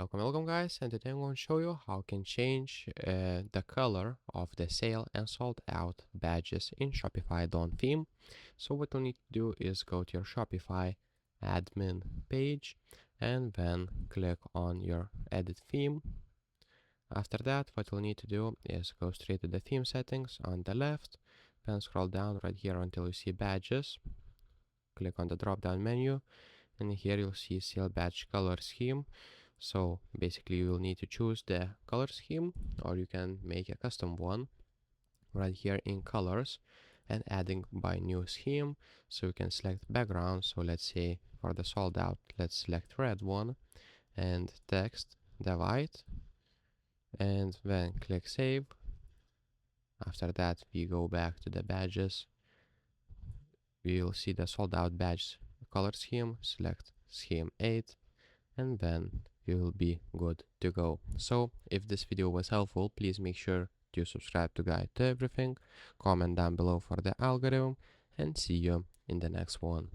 Welcome guys, and today I'm going to show you how you can change the color of the sale and sold out badges in Shopify Dawn Theme. So what you'll need to do is go to your Shopify admin page and then click on your edit theme. After that, what you'll need to do is go straight to the theme settings on the left, then scroll down right here until you see badges. Click on the drop down menu, and here you'll see sale badge color scheme. So basically you will need to choose the color scheme, or you can make a custom one right here in colors and adding by new scheme. So you can select background. So let's say for the sold out, let's select red one, and text the white, and then click save. After that we go back to the badges. We will see the sold out badge color scheme, select scheme 8, and then you will be good to go. So if this video was helpful, please make sure to subscribe to Guide to Everything, comment down below for the algorithm, and see you in the next one.